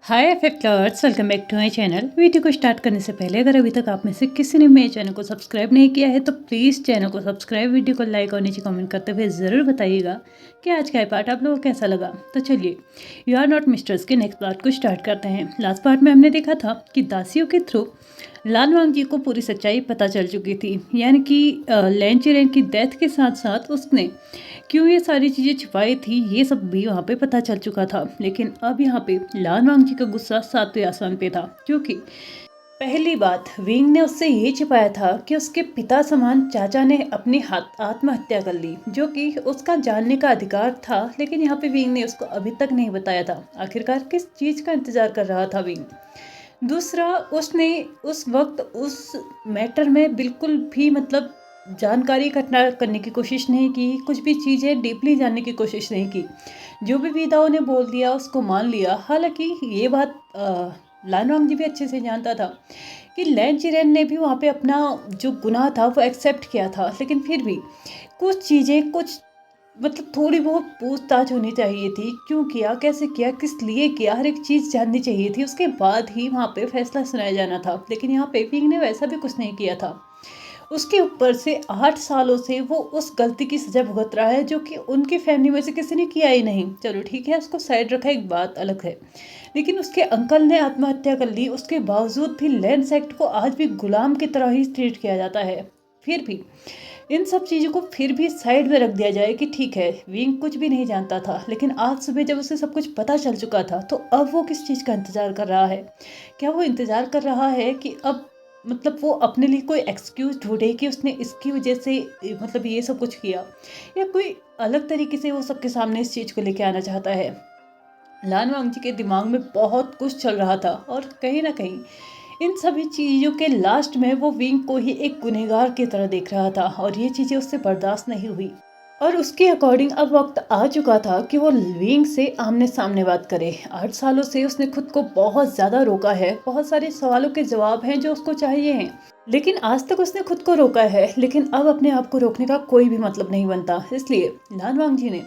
हाय एफएक्टर्स, welcome back to my channel. Video को start करने से पहले अगर अभी तक आप में से किसी ने मेरे चैनल को सब्सक्राइब नहीं किया है तो प्लीज़ चैनल को सब्सक्राइब, वीडियो को लाइक और नीचे कमेंट करते हुए ज़रूर बताइएगा कि आज का पार्ट आप लोगों को कैसा लगा। तो चलिए, यू आर नॉट मिस्टर्स के नेक्स्ट पार्ट को स्टार्ट करते हैं। लास्ट पार्ट में हमने देखा था कि दासियों के थ्रू लान वांग जी को पूरी सच्चाई पता चल चुकी थी, यानी कि लैन चिरेन की डेथ के साथ साथ उसने क्यों ये सारी चीज़ें छिपाई थी, ये सब भी वहाँ पे पता चल चुका था। लेकिन अब यहाँ पे लान वांग जी का गुस्सा सातवें आसमान पे था, क्योंकि पहली बात विंग ने उससे ये छिपाया था कि उसके पिता समान चाचा ने अपनी आत्महत्या कर ली, जो कि उसका जानने का अधिकार था। लेकिन यहाँ पे विंग ने उसको अभी तक नहीं बताया था। आखिरकार किस चीज़ का इंतजार कर रहा था विंग। दूसरा, उसने उस वक्त उस मैटर में बिल्कुल भी जानकारी इकट्ठा करने की कोशिश नहीं की, कुछ भी चीज़ें डीपली जानने की कोशिश नहीं की। जो भी विदाओं ने बोल दिया उसको मान लिया। हालांकि ये बात लान वांग जी भी अच्छे से जानता था कि लैन चिरेन ने भी वहाँ पे अपना जो गुनाह था वो एक्सेप्ट किया था। लेकिन फिर भी कुछ चीज़ें थोड़ी बहुत पूछताछ होनी चाहिए थी। क्यों किया, कैसे किया, किस लिए किया, हर एक चीज़ जाननी चाहिए थी। उसके बाद ही वहाँ पे फैसला सुनाया जाना था। लेकिन यहाँ पे विंग ने वैसा भी कुछ नहीं किया था। उसके ऊपर से 8 सालों से वो उस गलती की सज़ा भुगत रहा है, जो कि उनकी फैमिली में से किसी ने किया ही नहीं। चलो ठीक है, उसको साइड रखा, एक बात अलग है। लेकिन उसके अंकल ने आत्महत्या कर ली, उसके बावजूद भी लैंड सेक्ट को आज भी गुलाम की तरह ही ट्रीट किया जाता है। फिर भी इन सब चीज़ों को फिर भी साइड में रख दिया जाए कि ठीक है, विंग कुछ भी नहीं जानता था। लेकिन आज सुबह जब उसे सब कुछ पता चल चुका था, तो अब वो किस चीज़ का इंतज़ार कर रहा है। क्या वो इंतज़ार कर रहा है कि अब वो अपने लिए कोई एक्सक्यूज़ ढूंढे कि उसने इसकी वजह से ये सब कुछ किया, या कोई अलग तरीके से वो सबके सामने इस चीज़ को लेके आना चाहता है। लान वांग जी के दिमाग में बहुत कुछ चल रहा था, और कहीं ना कहीं इन सभी चीज़ों के लास्ट में वो विंग को ही एक गुनहगार की तरह देख रहा था, और ये चीज़ें उससे बर्दाश्त नहीं हुई। और उसके अकॉर्डिंग अब वक्त आ चुका था कि वो विंग से आमने सामने बात करे। 8 सालों से उसने खुद को बहुत ज़्यादा रोका है, बहुत सारे सवालों के जवाब हैं जो उसको चाहिए हैं, लेकिन आज तक उसने खुद को रोका है। लेकिन अब अपने आप को रोकने का कोई भी मतलब नहीं बनता। इसलिए लान वांग जी ने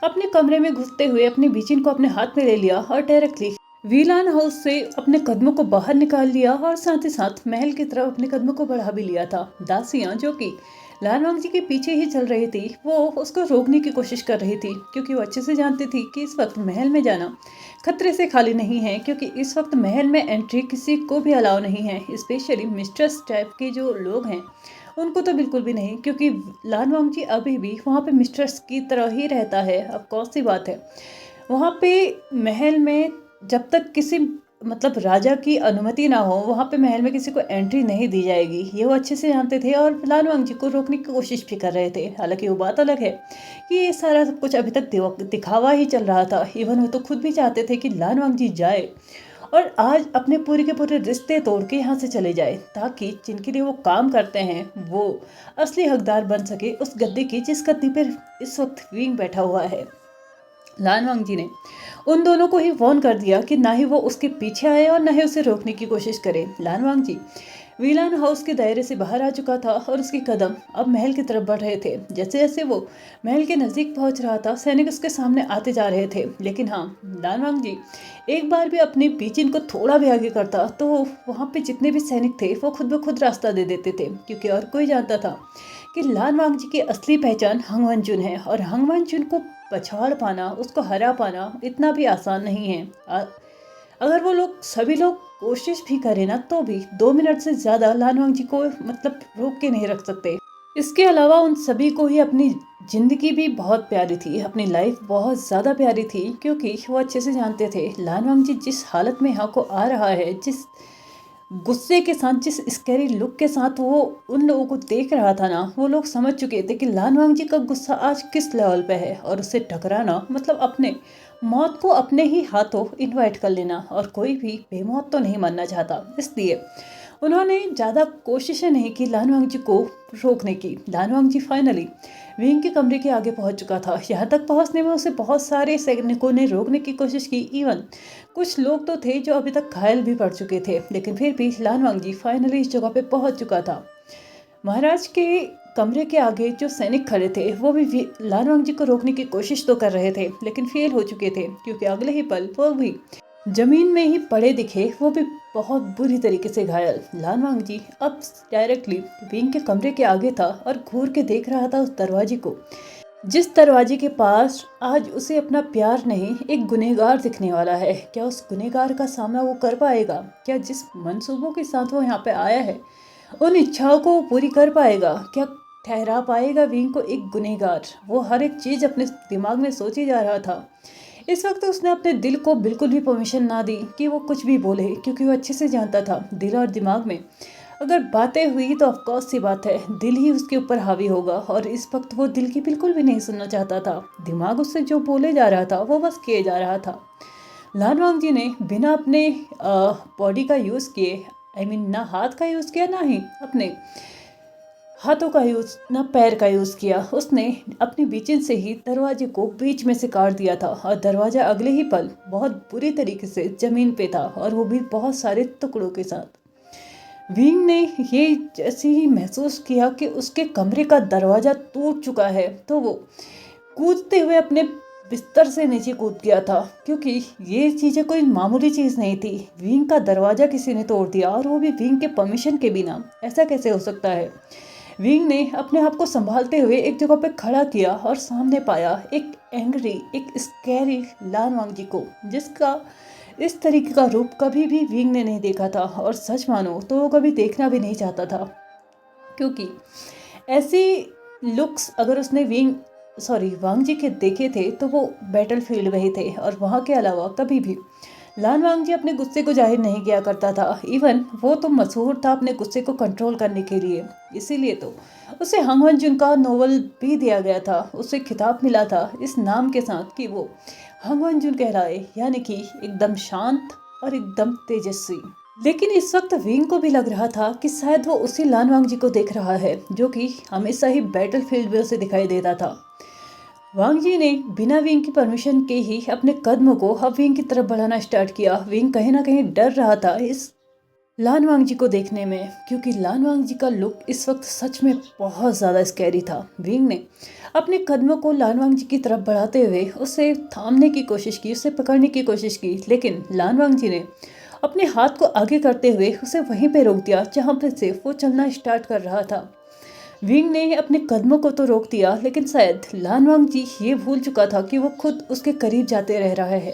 अपने कमरे में घुसते हुए अपनी बीचिन को अपने हाथ में ले लिया और डायरेक्टली वीलान हाउस से अपने कदमों को बाहर निकाल लिया, और साथ ही साथ महल की तरफ अपने कदमों को बढ़ा भी लिया था। दासियां जो कि लान वांग जी के पीछे ही चल रही थी, वो उसको रोकने की कोशिश कर रही थी, क्योंकि वो अच्छे से जानती थी कि इस वक्त महल में जाना खतरे से खाली नहीं है। क्योंकि इस वक्त महल में एंट्री किसी को भी अलाउ नहीं है, स्पेशली मिस्ट्रेस टाइप के जो लोग हैं उनको तो बिल्कुल भी नहीं। क्योंकि लान वांग जी अभी भी वहाँ पे मिस्ट्रेस की तरह ही रहता है। अब कौन सी बात है, वहाँ पे महल में जब तक किसी राजा की अनुमति ना हो, वहाँ पे महल में किसी को एंट्री नहीं दी जाएगी। ये वो अच्छे से जानते थे, और लान वांग जी को रोकने की कोशिश भी कर रहे थे। हालांकि वो बात अलग है कि ये सारा सब कुछ अभी तक दिखावा ही चल रहा था। इवन वो तो खुद भी चाहते थे कि लान वांग जी जाए और आज अपने पूरे के पूरे रिश्ते तोड़ के यहाँ से चले जाए, ताकि जिनके लिए वो काम करते हैं वो असली हकदार बन सके उस गद्दे की जिस गद्दी पर इस वक्त विंग बैठा हुआ है। लान वांग जी ने उन दोनों को ही वार्न कर दिया कि ना ही वो उसके पीछे आए और ना ही उसे रोकने की कोशिश करे। लान वांग जी वीलान हाउस के दायरे से बाहर आ चुका था, और उसके कदम अब महल की तरफ बढ़ रहे थे। जैसे जैसे वो महल के नज़दीक पहुंच रहा था, सैनिक उसके सामने आते जा रहे थे। लेकिन हाँ, लान वांग जी एक बार भी अपनी पीछिन को थोड़ा भी आगे करता तो वहाँ पे जितने भी सैनिक थे वो खुद ब खुद रास्ता दे देते थे। क्योंकि और कोई जानता था कि लान वांग जी की असली पहचान हंग वनजुन है, और हंग वनजुन को पछाड़ पाना, उसको हरा पाना इतना भी आसान नहीं है। अगर वो लोग सभी लोग कोशिश भी करें ना, तो भी 2 मिनट से ज़्यादा लान वांग जी को रोक के नहीं रख सकते। इसके अलावा उन सभी को ही अपनी ज़िंदगी भी बहुत प्यारी थी, अपनी लाइफ बहुत ज़्यादा प्यारी थी। क्योंकि वो अच्छे से जानते थे लान वांग जी जिस हालत में यहाँ को आ रहा है, जिस गुस्से के साथ, जिस स्कैरी लुक के साथ वो उन लोगों को देख रहा था ना, वो लोग समझ चुके थे कि लान वांग जी का गुस्सा आज किस लेवल पे है। और उससे टकराना अपने मौत को अपने ही हाथों इनवाइट कर लेना, और कोई भी बेमौत तो नहीं मरना चाहता। इसलिए उन्होंने ज़्यादा कोशिशें नहीं की लान वांग जी को रोकने की। लान वांग जी फाइनली विंग के कमरे के आगे पहुंच चुका था। यहाँ तक पहुंचने में उसे बहुत सारे सैनिकों ने रोकने की कोशिश की। इवन कुछ लोग तो थे जो अभी तक घायल भी पड़ चुके थे। लेकिन फिर भी लान वांग जी फाइनली इस जगह पे पहुंच चुका था। महाराज के कमरे के आगे जो सैनिक खड़े थे वो भी लान वांग जी को रोकने की कोशिश तो कर रहे थे, लेकिन फेल हो चुके थे। क्योंकि अगले ही पल वो भी जमीन में ही पड़े दिखे, वो भी बहुत बुरी तरीके से घायल। लानवांग जी अब डायरेक्टली विंग के कमरे के आगे था और घूर के देख रहा था उस दरवाजे को, जिस दरवाजे के पास आज उसे अपना प्यार नहीं एक गुनहगार दिखने वाला है। क्या उस गुनहगार का सामना वो कर पाएगा? क्या जिस मंसूबों के साथ वो यहाँ पे आया है उन इच्छाओं को वो पूरी कर पाएगा? क्या ठहरा पाएगा विंग को एक गुनहगार? वो हर एक चीज़ अपने दिमाग में सोची जा रहा था। इस वक्त उसने अपने दिल को बिल्कुल भी परमिशन ना दी कि वो कुछ भी बोले, क्योंकि वो अच्छे से जानता था दिल और दिमाग में अगर बातें हुई तो ऑफकोर्स सी बात है दिल ही उसके ऊपर हावी होगा, और इस वक्त वो दिल की बिल्कुल भी नहीं सुनना चाहता था। दिमाग उससे जो बोले जा रहा था वो बस किए जा रहा था। लानवांग जी ने बिना अपने बॉडी का यूज़ किए, ना हाथ का यूज़ किया ना ही अपने हाथों का यूज़ ना पैर का यूज़ किया, उसने अपनी बीचिन से ही दरवाजे को बीच में से काट दिया था और दरवाजा अगले ही पल बहुत बुरी तरीके से ज़मीन पे था, और वो भी बहुत सारे टुकड़ों के साथ। विंग ने ये जैसे ही महसूस किया कि उसके कमरे का दरवाज़ा टूट चुका है तो वो कूदते हुए अपने बिस्तर से नीचे कूद गया था, क्योंकि ये चीज़ें कोई मामूली चीज़ नहीं थी। विंग का दरवाज़ा किसी ने तोड़ दिया, और वो भी विंग के परमिशन के बिना। ऐसा कैसे हो सकता है? विंग ने अपने आप को संभालते हुए एक जगह पे खड़ा किया और सामने पाया एक एंग्री, एक स्कैरी लानवांग जी को, जिसका इस तरीके का रूप कभी भी विंग ने नहीं देखा था, और सच मानो तो वो कभी देखना भी नहीं चाहता था, क्योंकि ऐसी लुक्स अगर उसने वांग जी के देखे थे तो वो बैटल फील्ड में ही थे, और वहाँ के अलावा कभी भी लानवांग जी अपने गुस्से को जाहिर नहीं किया करता था। इवन वो तो मशहूर था अपने गुस्से को कंट्रोल करने के लिए, इसीलिए तो उसे हंग वनजुन का नोवेल भी दिया गया था। उसे खिताब मिला था इस नाम के साथ कि वो हंग वनजुन कहलाए, यानी कि एकदम शांत और एकदम तेजस्वी। लेकिन इस वक्त विंग को भी लग रहा था कि शायद वो उसी लानवांग जी को देख रहा है जो कि हमेशा ही बैटल फील्ड में उसे दिखाई देता था। वांग जी ने बिना विंग की परमिशन के ही अपने कदमों को अब विंग की तरफ बढ़ाना स्टार्ट किया। विंग कहीं ना कहीं डर रहा था इस लानवांग जी को देखने में, क्योंकि लानवांग जी का लुक इस वक्त सच में बहुत ज़्यादा स्कैरी था। विंग ने अपने कदमों को लानवांग जी की तरफ बढ़ाते हुए उसे थामने की कोशिश की, उसे पकड़ने की कोशिश की, लेकिन लानवांग जी ने अपने हाथ को आगे करते हुए उसे वहीं पे रोक दिया जहाँ पर से वो चलना स्टार्ट कर रहा था। विंग ने अपने कदमों को तो रोक दिया, लेकिन शायद लानवांग जी ये भूल चुका था कि वो खुद उसके करीब जाते रह रहा है।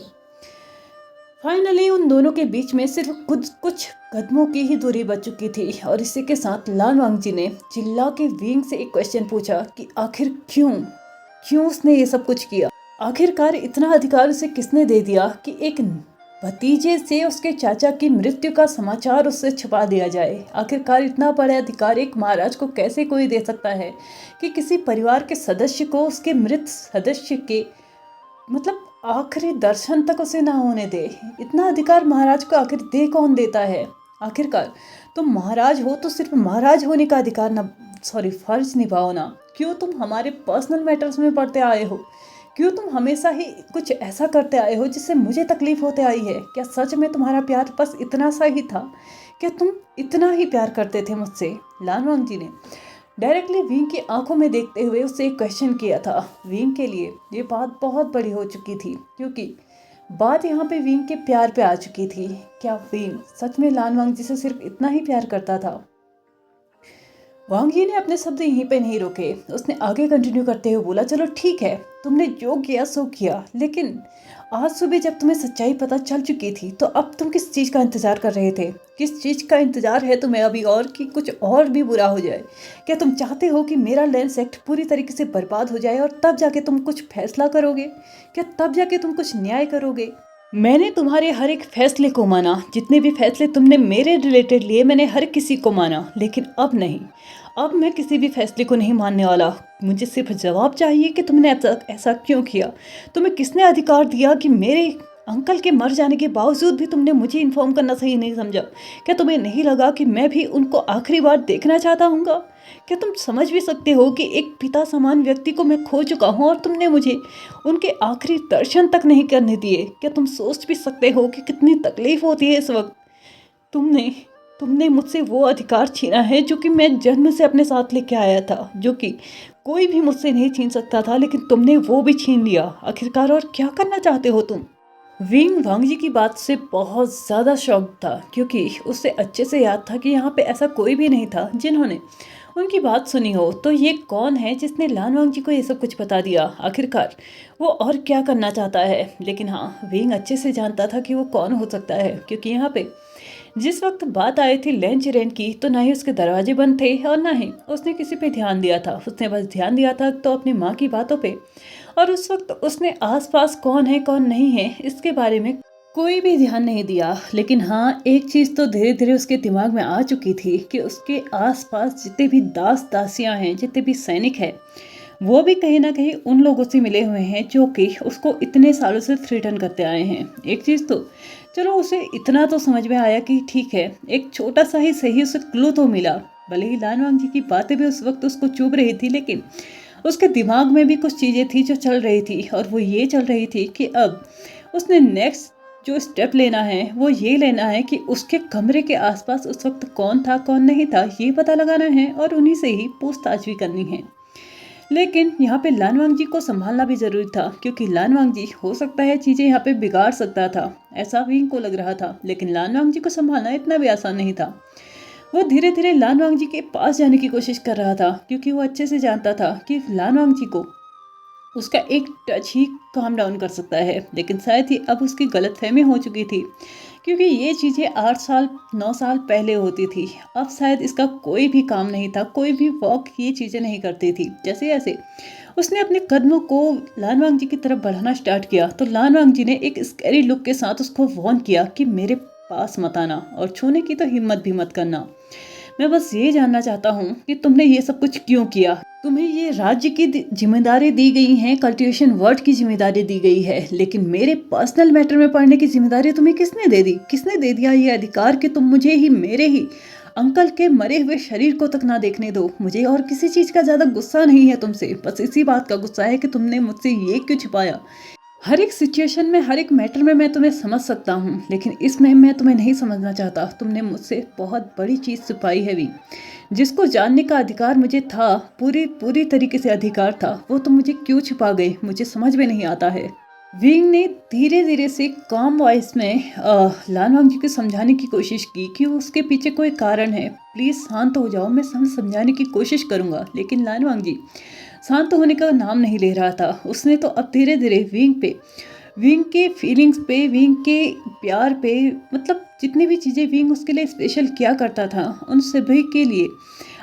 फाइनली उन दोनों के बीच में सिर्फ कुछ कदमों की ही दूरी बच चुकी थी, और इसी के साथ लानवांग जी ने चिल्ला के विंग से एक क्वेश्चन पूछा कि आखिर क्यों उसने ये सब कुछ किया? आखिरकार इतना अधिकार उसे किसने दे दिया कि एक भतीजे से उसके चाचा की मृत्यु का समाचार उससे छुपा दिया जाए? आखिरकार इतना बड़ा अधिकार एक महाराज को कैसे कोई दे सकता है कि किसी परिवार के सदस्य को उसके मृत सदस्य के आखिरी दर्शन तक उसे ना होने दे? इतना अधिकार महाराज को आखिर दे कौन देता है? आखिरकार तुम महाराज हो तो सिर्फ महाराज होने का अधिकार ना फर्ज निभाओ ना। क्यों तुम हमारे पर्सनल मैटर्स में पड़ते आए हो? क्यों तुम हमेशा ही कुछ ऐसा करते आए हो जिससे मुझे तकलीफ होते आई है? क्या सच में तुम्हारा प्यार बस इतना सा ही था? क्या तुम इतना ही प्यार करते थे मुझसे? लानवांग जी ने डायरेक्टली विंग की आंखों में देखते हुए उससे एक क्वेश्चन किया था। विंग के लिए ये बात बहुत बड़ी हो चुकी थी, क्योंकि बात यहाँ पे विंग के प्यार पे आ चुकी थी। क्या विंग सच में लानवांग जी से सिर्फ इतना ही प्यार करता था? वांग जी ने अपने शब्द यहीं पे नहीं रोके, उसने आगे कंटिन्यू करते हुए बोला, चलो ठीक है, तुमने जो किया सो किया, लेकिन आज सुबह जब तुम्हें सच्चाई पता चल चुकी थी तो अब तुम किस चीज़ का इंतजार कर रहे थे? किस चीज़ का इंतजार है तुम्हें अभी, और कि कुछ और भी बुरा हो जाए? क्या तुम चाहते हो कि मेरा लेंस एक्ट पूरी तरीके से बर्बाद हो जाए और तब जाके तुम कुछ फैसला करोगे? क्या तब जाके तुम कुछ न्याय करोगे? मैंने तुम्हारे हर एक फैसले को माना, जितने भी फैसले तुमने मेरे रिलेटेड लिए मैंने हर किसी को माना, लेकिन अब नहीं। अब मैं किसी भी फैसले को नहीं मानने वाला। मुझे सिर्फ जवाब चाहिए कि तुमने ऐसा क्यों किया? तुम्हें किसने अधिकार दिया कि मेरे अंकल के मर जाने के बावजूद भी तुमने मुझे इन्फॉर्म करना सही नहीं समझा? क्या तुम्हें नहीं लगा कि मैं भी उनको आखिरी बार देखना चाहता हूँगा? क्या तुम समझ भी सकते हो कि एक पिता समान व्यक्ति को मैं खो चुका हूँ और तुमने मुझे उनके आखिरी दर्शन तक नहीं करने दिए? क्या तुम सोच भी सकते हो कि कितनी तकलीफ होती है इस वक्त? तुमने मुझसे वो अधिकार छीना है जो कि मैं जन्म से अपने साथ लेके आया था, जो कि कोई भी मुझसे नहीं छीन सकता था, लेकिन तुमने वो भी छीन लिया। आखिरकार और क्या करना चाहते हो तुम? विंग वांग जी की बात से बहुत ज़्यादा शॉक्ड था, क्योंकि उसे अच्छे से याद था कि यहाँ पे ऐसा कोई भी नहीं था जिन्होंने उनकी बात सुनी हो। तो ये कौन है जिसने लान वांग जी को ये सब कुछ बता दिया? आखिरकार वो और क्या करना चाहता है? लेकिन हाँ, विंग अच्छे से जानता था कि वो कौन हो सकता है, क्योंकि यहाँ पे जिस वक्त बात आई थी लैन चिरेन की, तो ना ही उसके दरवाजे बंद थे और ना ही उसने किसी पे ध्यान दिया था। उसने बस ध्यान दिया था तो अपनी माँ की बातों पे, और उस वक्त उसने आसपास कौन है कौन नहीं है इसके बारे में कोई भी ध्यान नहीं दिया। लेकिन हाँ, एक चीज़ तो धीरे धीरे उसके दिमाग में आ चुकी थी कि उसके आसपास जितने भी दास दासियां हैं, जितने भी सैनिक हैं, वो भी कहीं ना कहीं उन लोगों से मिले हुए हैं जो कि उसको इतने सालों से थ्रेटन करते आए हैं। एक चीज़ तो चलो, उसे इतना तो समझ में आया कि ठीक है, एक छोटा सा ही सही उसे क्लू तो मिला। भले ही लान वांग जी की बातें भी उस वक्त उसको चुभ रही थी, लेकिन उसके दिमाग में भी कुछ चीज़ें थी जो चल रही थी, और वो ये चल रही थी कि अब उसने नेक्स्ट जो स्टेप लेना है वो ये लेना है कि उसके कमरे के आसपास उस वक्त कौन था कौन नहीं था ये पता लगाना है, और उन्हीं से ही पूछताछ भी करनी है। लेकिन यहाँ पे लान वांग जी को संभालना भी जरूरी था, क्योंकि लान वांग जी हो सकता है चीज़ें यहाँ पे बिगाड़ सकता था, ऐसा विंग को लग रहा था। लेकिन लान वांग जी को संभालना इतना भी आसान नहीं था। वो धीरे धीरे लान वांग जी के पास जाने की कोशिश कर रहा था, क्योंकि वो अच्छे से जानता था कि लान वांग जी को उसका एक टच ही काम डाउन कर सकता है। लेकिन शायद ही अब उसकी गलतफहमी हो चुकी थी, क्योंकि ये चीज़ें 8 साल 9 साल पहले होती थी। अब शायद इसका कोई भी काम नहीं था, कोई भी वॉक ये चीज़ें नहीं करती थी। जैसे जैसे उसने अपने कदमों को लान वांग जी की तरफ बढ़ाना स्टार्ट किया, तो लान वांग जी ने एक स्कैरी लुक के साथ उसको वार्न किया कि मेरे पास मत आना, और छूने की तो हिम्मत भी मत करना। मैं बस ये जानना चाहता हूँ कि तुमने ये सब कुछ क्यों किया? तुम्हें ये राज्य की जिम्मेदारी दी गई है, कल्टीवेशन वर्ड की जिम्मेदारी दी गई है, लेकिन मेरे पर्सनल मैटर में पढ़ने की जिम्मेदारी तुम्हें किसने दे दी? किसने दे दिया ये अधिकार कि तुम मुझे ही, मेरे ही अंकल के मरे हुए शरीर को तक ना देखने दो? मुझे और किसी चीज का ज्यादा गुस्सा नहीं है तुमसे, बस इसी बात का गुस्सा है कि तुमने मुझसे ये क्यों छिपाया। हर एक सिचुएशन में, हर एक मैटर में मैं तुम्हें समझ सकता हूँ, लेकिन इसमें मैं तुम्हें नहीं समझना चाहता। तुमने मुझसे बहुत बड़ी चीज़ छुपाई है भी, जिसको जानने का अधिकार मुझे था, पूरी पूरी तरीके से अधिकार था, वो तुम मुझे क्यों छुपा गए, मुझे समझ में नहीं आता है। विंग ने धीरे धीरे से काम वॉइस में लान वांग जी को समझाने की कोशिश की कि उसके पीछे कोई कारण है, प्लीज़ शांत हो जाओ, मैं समझाने की कोशिश करूँगा। लेकिन लान वांग जी शांत होने का नाम नहीं ले रहा था। उसने तो अब धीरे धीरे विंग पे, विंग के फीलिंग्स पे, विंग के प्यार पे, मतलब जितनी भी चीज़ें विंग उसके लिए स्पेशल किया करता था उन सभी के लिए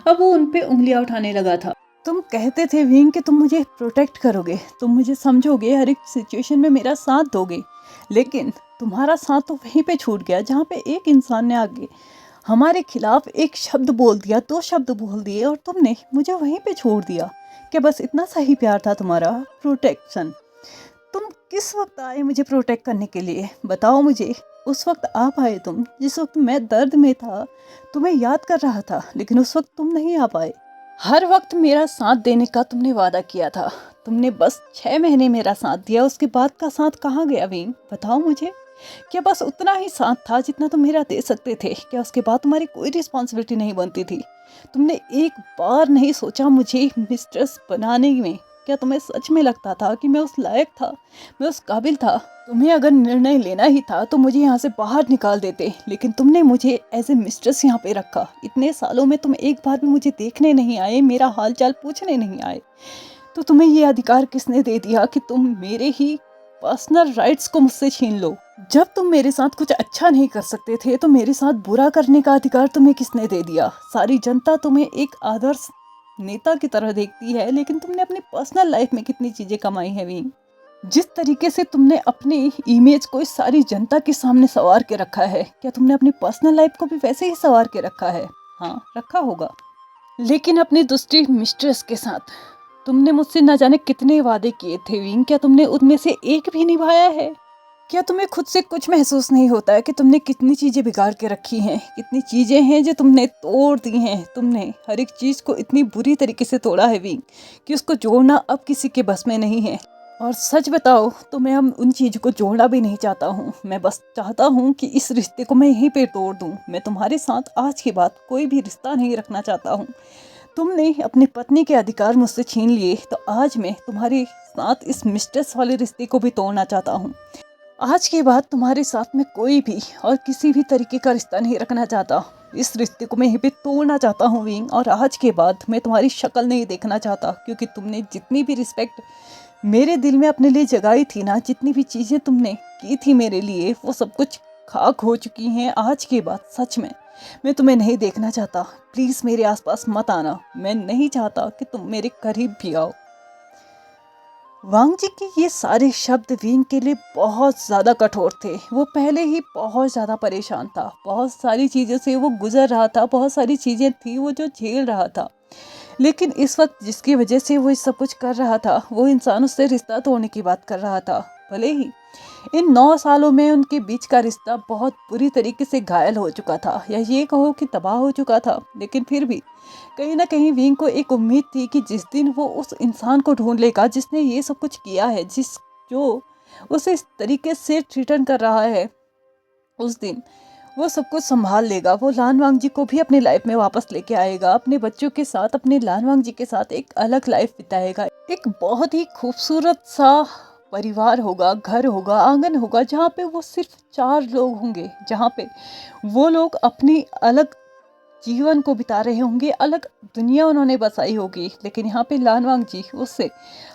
अब वो उन पे उंगलियां उठाने लगा था। तुम कहते थे विंग कि तुम मुझे प्रोटेक्ट करोगे, तुम मुझे समझोगे, हर एक सिचुएशन में मेरा साथ दोगे, लेकिन तुम्हारा साथ तो वहीं पे छूट गया जहाँ पे एक इंसान ने आगे हमारे खिलाफ एक शब्द बोल दिया, 2 शब्द बोल दिए, और तुमने मुझे वहीं पे छोड़ दिया। क्या बस इतना सा ही प्यार था तुम्हारा? प्रोटेक्शन? तुम किस वक्त आए मुझे प्रोटेक्ट करने के लिए? बताओ मुझे। उस वक्त आप आए तुम, जिस वक्त मैं दर्द में था, तुम्हें याद कर रहा था, लेकिन उस वक्त तुम नहीं आ पाए। हर वक्त मेरा साथ देने का तुमने वादा किया था, तुमने बस 6 महीने मेरा साथ दिया, उसके बाद का साथ कहाँ गया विंग? बताओ मुझे। क्या बस उतना ही साथ था जितना तुम मेरा दे सकते थे? क्या उसके बाद तुम्हारी कोई रिस्पॉन्सिबिलिटी नहीं बनती थी? तुमने एक बार नहीं सोचा मुझे मिस्ट्रेस बनाने में? क्या तुम्हें सच में लगता था कि मैं उस लायक था, मैं उस काबिल था? तुम्हें अगर निर्णय लेना ही था तो मुझे यहाँ से बाहर निकाल देते, लेकिन तुमने मुझे एज ए मिस्ट्रेस यहाँ पे रखा। इतने सालों में तुम एक बार भी मुझे देखने नहीं आए, मेरा हाल चाल पूछने नहीं आए। तो तुम्हें ये अधिकार किसने दे दिया कि तुम मेरे ही पर्सनल राइट्स को मुझसे छीन लो? जब तुम मेरे साथ कुछ अच्छा नहीं कर सकते थे तो मेरे साथ बुरा करने का अधिकार तुम्हें किसने दे दिया? सारी जनता तुम्हें एक आदर्श नेता की तरह देखती है, लेकिन तुमने अपनी पर्सनल लाइफ में कितनी चीजें कमाई है विंग? जिस तरीके से तुमने अपनी इमेज को इस सारी जनता के सामने संवार के रखा है, क्या तुमने अपनी पर्सनल लाइफ को भी वैसे ही संवार के रखा है? हाँ, रखा होगा, लेकिन अपनी दूसरी मिस्ट्रेस के साथ तुमने मुझसे न जाने कितने वादे किए थे विंग, क्या तुमने उनमें से एक भी निभाया है? क्या तुम्हें खुद से कुछ महसूस नहीं होता है कि तुमने कितनी चीज़ें बिगाड़ के रखी हैं, कितनी चीज़ें हैं जो तुमने तोड़ दी हैं? तुमने हर एक चीज़ को इतनी बुरी तरीके से तोड़ा है विंग कि उसको जोड़ना अब किसी के बस में नहीं है। और सच बताओ तो मैं अब उन चीज़ों को जोड़ना भी नहीं चाहता हूँ। मैं बस चाहता हूँ कि इस रिश्ते को मैं यहीं पे तोड़ दूँ। मैं तुम्हारे साथ आज के बाद कोई भी रिश्ता नहीं रखना चाहता हूँ। तुमने अपनी पत्नी के अधिकार मुझसे छीन लिए, तो आज मैं तुम्हारे साथ इस मिस्ट्रेस वाले रिश्ते को भी तोड़ना चाहता हूँ। आज के बाद तुम्हारे साथ में कोई भी और किसी भी तरीके का रिश्ता नहीं रखना चाहता। इस रिश्ते को मैं यहीं पे तोड़ना चाहता हूँ विंग, और आज के बाद मैं तुम्हारी शक्ल नहीं देखना चाहता, क्योंकि तुमने जितनी भी रिस्पेक्ट मेरे दिल में अपने लिए जगाई थी ना, जितनी भी चीज़ें तुमने की थी मेरे लिए, वो सब कुछ खाक हो चुकी हैं। आज के बाद सच में मैं तुम्हें नहीं देखना चाहता। प्लीज़ मेरे आसपास मत आना। मैं नहीं चाहता कि तुम मेरे करीब भी आओ। वांग जी के ये सारे शब्द विंग के लिए बहुत ज़्यादा कठोर थे। वो पहले ही बहुत ज़्यादा परेशान था, बहुत सारी चीज़ों से वो गुजर रहा था, बहुत सारी चीज़ें थी वो जो झेल रहा था। लेकिन इस वक्त जिसकी वजह से वो सब कुछ कर रहा था, वो इंसान उससे रिश्ता तोड़ने की बात कर रहा था। भले ही इन 9 सालों में उनके बीच का रिश्ता बहुत बुरी तरीके से घायल हो चुका था, या ये कहो कि तबाह हो चुका था, लेकिन फिर भी कहीं ना कहीं विंग को एक उम्मीद थी कि जिस दिन वो उस इंसान को ढूंढ लेगा जिसने ये सब कुछ किया है, जो उसे इस तरीके से ट्रीटन कर रहा है, उस दिन वो सब कुछ संभाल लेगा। वो लान वांग जी को भी अपनी लाइफ में वापस लेके आएगा, अपने बच्चों के साथ, अपने लान वांग जी के साथ एक अलग लाइफ बिताएगा। एक बहुत ही खूबसूरत सा परिवार होगा, घर होगा, आंगन होगा, जहाँ पे वो सिर्फ 4 लोग होंगे, जहाँ पे वो लोग अपनी अलग जीवन को बिता रहे होंगे, अलग दुनिया उन्होंने बसाई होगी। लेकिन यहाँ पे लानवांग जी उससे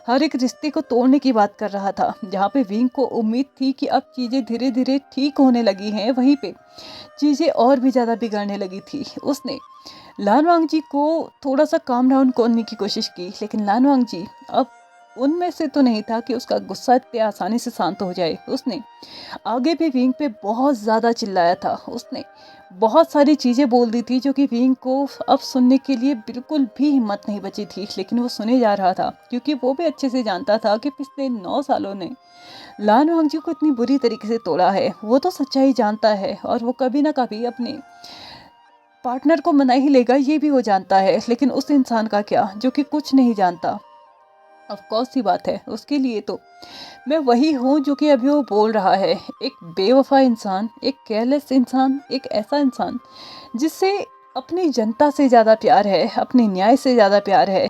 हर एक रिश्ते को तोड़ने की बात कर रहा था। जहाँ पे विंग को उम्मीद थी कि अब चीज़ें धीरे धीरे ठीक होने लगी हैं, वहीं पे चीज़ें और भी ज़्यादा बिगड़ने लगी थी। उसने लानवांग जी को थोड़ा सा काम डाउन करने की कोशिश की, लेकिन लानवांग जी अब उनमें से तो नहीं था कि उसका गुस्सा इतने आसानी से शांत हो जाए। उसने आगे भी विंग पे बहुत ज़्यादा चिल्लाया था। उसने बहुत सारी चीज़ें बोल दी थी जो कि विंग को अब सुनने के लिए बिल्कुल भी हिम्मत नहीं बची थी, लेकिन वो सुने जा रहा था, क्योंकि वो भी अच्छे से जानता था कि पिछले 9 सालों ने लान वांगजी को इतनी बुरी तरीके से तोड़ा है। वो तो सच्चाई जानता है, और वो कभी ना कभी अपने पार्टनर को मना ही लेगा, ये भी वो जानता है। लेकिन उस इंसान का क्या जो कि कुछ नहीं जानता? ऑफ कोर्स सी बात है, उसके लिए तो मैं वही हूँ जो कि अभी वो बोल रहा है। एक बेवफा इंसान, एक केयरलेस इंसान, एक ऐसा इंसान जिससे अपनी जनता से ज़्यादा प्यार है, अपने न्याय से ज़्यादा प्यार है।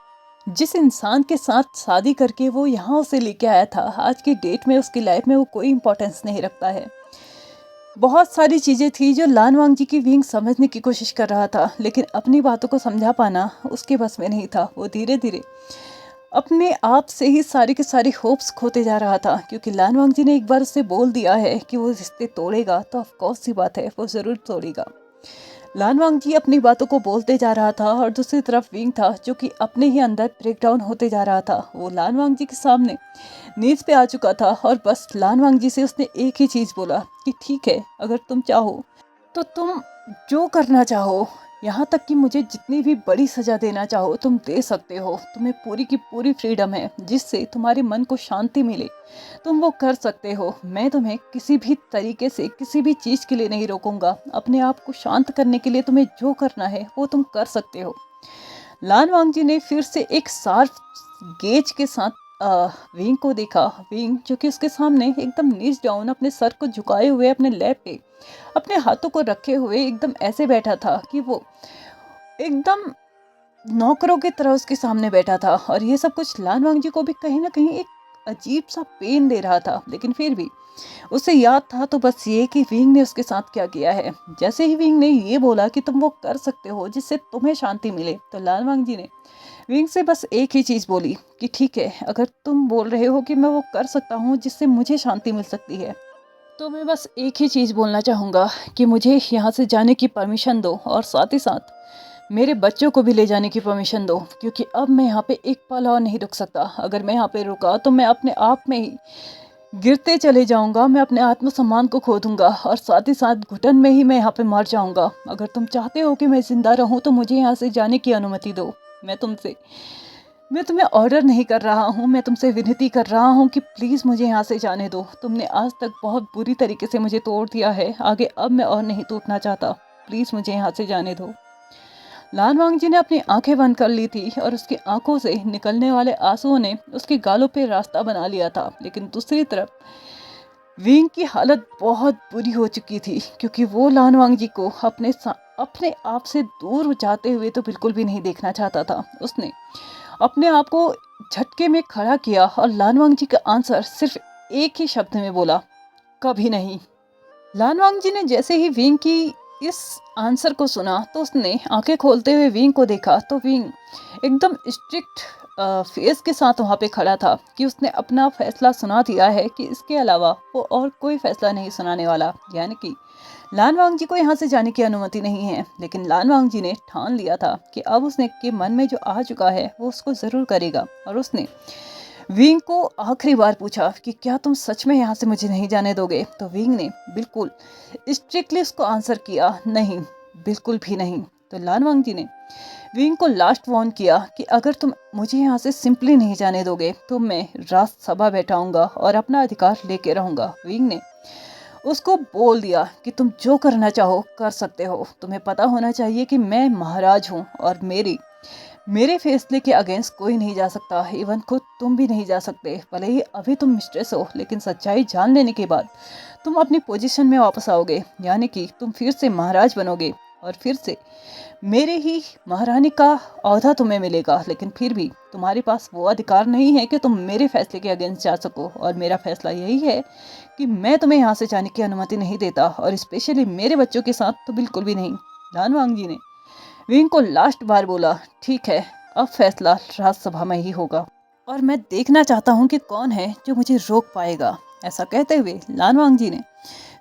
जिस इंसान के साथ शादी करके वो यहाँ उसे लेके आया था, आज की डेट में उसकी लाइफ में वो कोई इंपॉर्टेंस नहीं रखता है। बहुत सारी चीज़ें थी जो लान वांग जी की विंग समझने की कोशिश कर रहा था, लेकिन अपनी बातों को समझा पाना उसके बस में नहीं था। वो धीरे धीरे अपने आप से ही सारी की सारी होप्स खोते जा रहा था, क्योंकि लान वांग जी ने एक बार उससे बोल दिया है कि वो रिश्ते तोड़ेगा, तो ऑफ कोर्स सी बात है वो ज़रूर तोड़ेगा। लान वांग जी अपनी बातों को बोलते जा रहा था, और दूसरी तरफ विंग था जो कि अपने ही अंदर ब्रेक डाउन होते जा रहा था। वो लान वांग जी के सामने नीज पे आ चुका था, और बस लान वांग जी से उसने एक ही चीज़ बोला कि ठीक है, अगर तुम चाहो तो तुम जो करना चाहो, यहाँ तक कि मुझे जितनी भी बड़ी सज़ा देना चाहो तुम दे सकते हो। तुम्हें पूरी की पूरी फ्रीडम है, जिससे तुम्हारे मन को शांति मिले तुम वो कर सकते हो। मैं तुम्हें किसी भी तरीके से किसी भी चीज़ के लिए नहीं रोकूंगा। अपने आप को शांत करने के लिए तुम्हें जो करना है वो तुम कर सकते हो। लान वांग जी ने फिर से एक शार्प गेज के साथ विंग को देखा। विंग जो कि उसके सामने एकदम नीच डाउन, अपने सर को झुकाए हुए, अपने लैप पे अपने हाथों को रखे हुए एकदम ऐसे बैठा था कि वो एकदम नौकरों की तरह उसके सामने बैठा था। और ये सब कुछ लान वांग जी को भी कहीं ना कहीं एक अजीब सा पेन दे रहा था, लेकिन फिर भी उसे याद था तो बस ये कि विंग ने उसके साथ क्या किया है। जैसे ही विंग ने ये बोला कि तुम वो कर सकते हो जिससे तुम्हें शांति मिले, तो लान वांग जी ने विंग से बस एक ही चीज़ बोली कि ठीक है, अगर तुम बोल रहे हो कि मैं वो कर सकता हूँ जिससे मुझे शांति मिल सकती है, तो मैं बस एक ही चीज़ बोलना चाहूँगा कि मुझे यहाँ से जाने की परमिशन दो, और साथ ही साथ मेरे बच्चों को भी ले जाने की परमिशन दो, क्योंकि अब मैं यहाँ पे एक पल और नहीं रुक सकता। अगर मैं यहाँ पे रुका तो मैं अपने आप में ही गिरते चले जाऊँगा, मैं अपने आत्मसम्मान को खो दूँगा, और साथ ही साथ घुटन में ही मैं यहाँ पे मर जाऊँगा। अगर तुम चाहते हो कि मैं ज़िंदा रहूँ तो मुझे यहाँ से जाने की अनुमति दो। मैं तुम्हें ऑर्डर नहीं कर रहा हूँ, मैं तुमसे विनती कर रहा हूँ कि प्लीज़ मुझे यहाँ से जाने दो। तुमने आज तक बहुत बुरी तरीके से मुझे तोड़ दिया है, आगे अब मैं और नहीं टूटना चाहता। प्लीज़ मुझे यहाँ से जाने दो। लान वांग जी ने अपनी आंखें बंद कर ली थी, और उसकी आंखों से निकलने वाले आंसुओं ने उसके गालों पे रास्ता बना लिया था। लेकिन दूसरी तरफ विंग की हालत बहुत बुरी हो चुकी थी, क्योंकि वो लान वांग जी को अपने आप से दूर जाते हुए तो बिल्कुल भी नहीं देखना चाहता था। उसने अपने आप को झटके में खड़ा किया, और लान वांग जी का आंसर सिर्फ एक ही शब्द में बोला, कभी नहीं। लान वांगजी ने जैसे ही विंग की इस आंसर को सुना तो उसने आंखें खोलते हुए विंग को देखा तो विंग एकदम स्ट्रिक्ट फेस के साथ वहाँ पे खड़ा था कि उसने अपना फैसला सुना दिया है कि इसके अलावा वो और कोई फैसला नहीं सुनाने वाला। यानी कि लान वांगजी को यहाँ से जाने की अनुमति नहीं है। लेकिन लान वांगजी ने ठान लिया था कि अब उसने के मन में जो आ चुका है वो उसको ज़रूर करेगा। और उसने विंग को आखिरी बार पूछा कि क्या तुम सच में यहाँ से मुझे नहीं जाने दोगे। तो विंग ने बिल्कुल स्ट्रिक्टली उसको आंसर किया, नहीं, बिल्कुल भी नहीं। तो लान वांगजी ने विंग को लास्ट वार्न किया कि अगर तुम मुझे यहाँ से सिंपली नहीं जाने दोगे तो मैं राज सभा बैठाऊंगा और अपना अधिकार लेके रहूंगा। विंग ने उसको बोल दिया कि तुम जो करना चाहो कर सकते हो, तुम्हें पता होना चाहिए कि मैं महाराज हूँ और मेरे फैसले के अगेंस्ट कोई नहीं जा सकता, इवन खुद तुम भी नहीं जा सकते। भले ही अभी तुम मिस्ट्रेस हो लेकिन सच्चाई जान लेने के बाद तुम अपनी पोजीशन में वापस आओगे, यानी कि तुम फिर से महाराज बनोगे और फिर से मेरे ही महारानी का औहदा तुम्हें मिलेगा। लेकिन फिर भी तुम्हारे पास वो अधिकार नहीं है कि तुम मेरे फैसले के अगेंस्ट जा सको। और मेरा फैसला यही है कि मैं तुम्हें यहाँ से जाने की अनुमति नहीं देता, और स्पेशली मेरे बच्चों के साथ तो बिल्कुल भी नहीं। लान वांगजी ने विंग को लास्ट बार बोला, ठीक है, अब फैसला राज्यसभा में ही होगा और मैं देखना चाहता हूँ कि कौन है जो मुझे रोक पाएगा। ऐसा कहते हुए लान वांगजी ने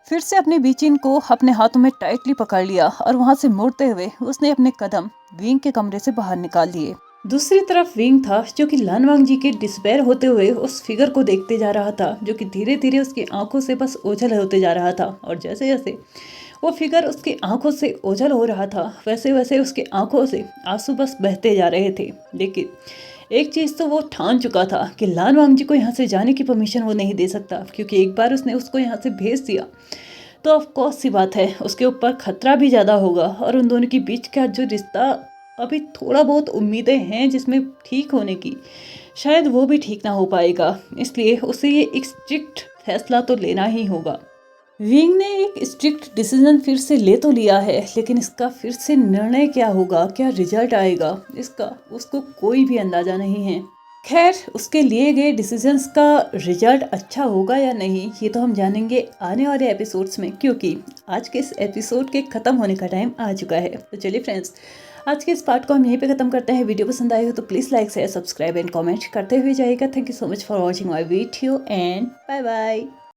फिर से अपने बीचिन को अपने हाथों में टाइटली पकड़ लिया और वहां से मुड़ते हुए उसने अपने कदम विंग के कमरे से बाहर निकाल लिए। दूसरी तरफ विंग था जो कि लान वांगजी के डिस्पेयर होते हुए उस फिगर को देखते जा रहा था, जो कि धीरे धीरे उसकी आंखों से बस ओझल होते जा रहा था। और जैसे जैसे वो फिगर उसकी आंखों से ओझल हो रहा था वैसे वैसे उसकी आंखों से आंसू बस बहते जा रहे थे। लेकिन एक चीज़ तो वो ठान चुका था कि लान वांगजी को यहाँ से जाने की परमिशन वो नहीं दे सकता, क्योंकि एक बार उसने उसको यहाँ से भेज दिया तो ऑफकोर्स सी बात है उसके ऊपर खतरा भी ज़्यादा होगा और उन दोनों के बीच का जो रिश्ता अभी थोड़ा बहुत उम्मीदें हैं जिसमें ठीक होने की, शायद वो भी ठीक ना हो पाएगा। इसलिए उसे ये एक स्ट्रिक्ट फैसला तो लेना ही होगा। विंग ने एक स्ट्रिक्ट डिसीजन फिर से ले तो लिया है, लेकिन इसका फिर से निर्णय क्या होगा, क्या रिजल्ट आएगा, इसका उसको कोई भी अंदाजा नहीं है। खैर, उसके लिए गए डिसीजंस का रिजल्ट अच्छा होगा या नहीं ये तो हम जानेंगे आने वाले एपिसोड्स में, क्योंकि आज के इस एपिसोड के ख़त्म होने का टाइम आ चुका है। तो चलिए फ्रेंड्स, आज के इस पार्ट को हम यहीं पे ख़त्म करते हैं। वीडियो पसंद आई हो तो please like share subscribe and comment करते हुए जाइएगा। Thank you so much for watching my video and bye bye.